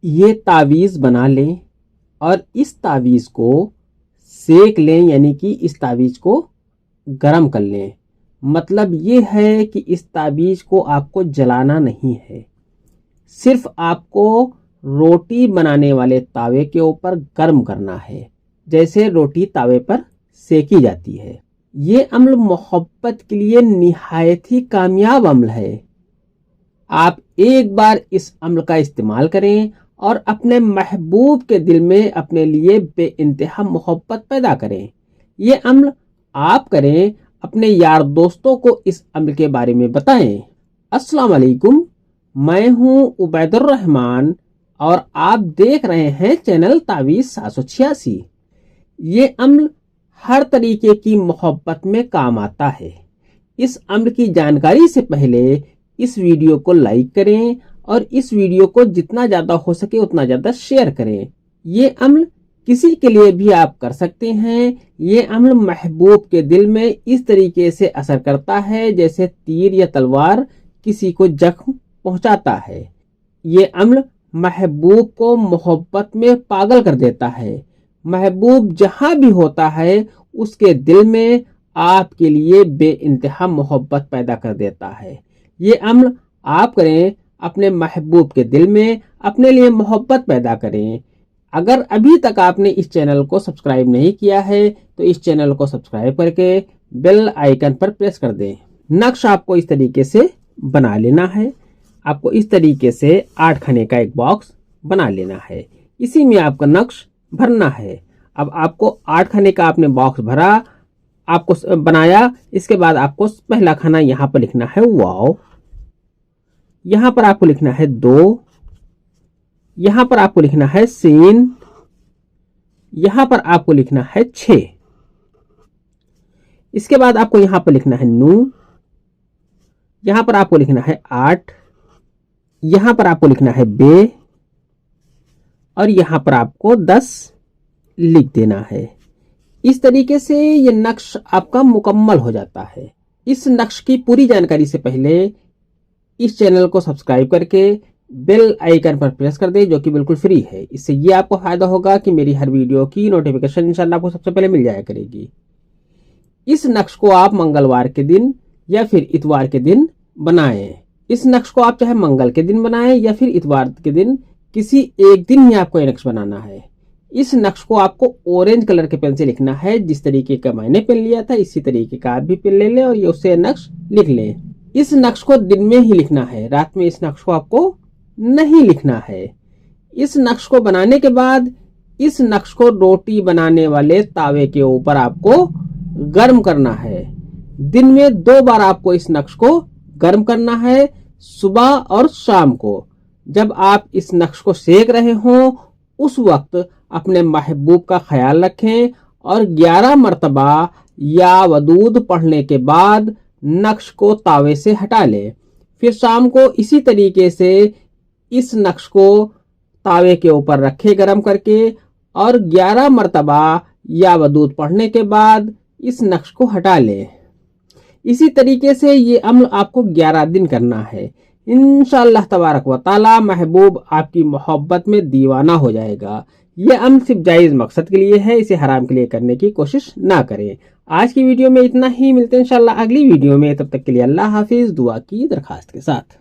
یہ تعویذ بنا لیں اور اس تعویذ کو سیک لیں، یعنی کہ اس تعویذ کو گرم کر لیں۔ مطلب یہ ہے کہ اس تعویذ کو آپ کو جلانا نہیں ہے، صرف آپ کو روٹی بنانے والے تاوے کے اوپر گرم کرنا ہے، جیسے روٹی تاوے پر سیکی جاتی ہے۔ یہ عمل محبت کے لیے نہایت ہی کامیاب عمل ہے۔ آپ ایک بار اس عمل کا استعمال کریں اور اپنے محبوب کے دل میں اپنے لیے بے انتہا محبت پیدا کریں۔ یہ عمل آپ کریں، اپنے یار دوستوں کو اس عمل کے بارے میں بتائیں۔ السلام علیکم، میں ہوں عبید الرحمن اور آپ دیکھ رہے ہیں چینل تعویذ 786۔ یہ عمل ہر طریقے کی محبت میں کام آتا ہے۔ اس عمل کی جانکاری سے پہلے اس ویڈیو کو لائک کریں اور اس ویڈیو کو جتنا زیادہ ہو سکے اتنا زیادہ شیئر کریں۔ یہ عمل کسی کے لیے بھی آپ کر سکتے ہیں۔ یہ عمل محبوب کے دل میں اس طریقے سے اثر کرتا ہے جیسے تیر یا تلوار کسی کو زخم پہنچاتا ہے۔ یہ عمل محبوب کو محبت میں پاگل کر دیتا ہے۔ محبوب جہاں بھی ہوتا ہے اس کے دل میں آپ کے لیے بے انتہا محبت پیدا کر دیتا ہے۔ یہ عمل آپ کریں، اپنے محبوب کے دل میں اپنے لیے محبت پیدا کریں۔ اگر ابھی تک آپ نے اس چینل کو سبسکرائب نہیں کیا ہے تو اس چینل کو سبسکرائب کر کے بیل آئیکن پر پریس کر دیں۔ نقش آپ کو اس طریقے سے بنا لینا ہے۔ آپ کو اس طریقے سے 8 کھانے کا ایک باکس بنا لینا ہے، اسی میں آپ کا نقش بھرنا ہے۔ اب آپ کو 8 کھانے کا آپ نے باکس بھرا، آپ کو بنایا، اس کے بعد آپ کو پہلا کھانا یہاں پر لکھنا ہے واو، یہاں پر آپ کو لکھنا ہے 2، یہاں پر آپ کو لکھنا ہے سین، یہاں پر آپ کو لکھنا ہے 6، اس کے بعد آپ کو یہاں پر لکھنا ہے 9، یہاں پر آپ کو لکھنا ہے 8، یہاں پر آپ کو لکھنا ہے بے اور یہاں پر آپ کو 10 لکھ دینا ہے۔ اس طریقے سے یہ نقش آپ کا مکمل ہو جاتا ہے۔ اس نقش کی پوری جانکاری سے پہلے اس چینل کو سبسکرائب کر کے بیل آئیکن پر پریس کر دیں، جو کہ بالکل فری ہے۔ اس سے یہ آپ کو فائدہ ہوگا کہ میری ہر ویڈیو کی نوٹیفیکیشن انشاءاللہ آپ کو سب سے پہلے مل جایا کرے گی۔ اس نقش کو آپ منگلوار کے دن یا پھر اتوار کے دن بنائیں۔ اس نقش کو آپ چاہے منگل کے دن بنائیں یا پھر اتوار کے دن، کسی ایک دن ہی آپ کو یہ نقش بنانا ہے۔ اس نقش کو آپ کو اورنج کلر کے پین سے لکھنا ہے، جس طریقے کا میں نے پین لیا تھا اسی طریقے کا آپ بھی پین لے لیں اور یہ اس سے نقش لکھ لیں۔ اس نقش کو دن میں ہی لکھنا ہے، رات میں اس نقش کو آپ کو نہیں لکھنا ہے۔ اس نقش کو بنانے کے بعد اس نقش کو روٹی بنانے والے تاوے کے اوپر آپ کو گرم کرنا ہے۔ دن میں 2 بار آپ کو اس نقش کو گرم کرنا ہے، صبح اور شام کو۔ جب آپ اس نقش کو سیک رہے ہوں اس وقت اپنے محبوب کا خیال رکھیں اور 11 مرتبہ یا ودود پڑھنے کے بعد نقش کو تاوے سے ہٹا لیں۔ پھر شام کو اسی طریقے سے اس نقش کو تاوے کے اوپر رکھے گرم کر کے اور 11 مرتبہ یا ودود پڑھنے کے بعد اس نقش کو ہٹا لیں۔ اسی طریقے سے یہ عمل آپ کو 11 دن کرنا ہے۔ انشاءاللہ تبارک و تعالی محبوب آپ کی محبت میں دیوانہ ہو جائے گا۔ یہ عمل صرف جائز مقصد کے لیے ہے، اسے حرام کے لیے کرنے کی کوشش نہ کریں۔ آج کی ویڈیو میں اتنا ہی، ملتے ہیں انشاءاللہ اگلی ویڈیو میں، تب تک کے لیے اللہ حافظ، دعا کی درخواست کے ساتھ۔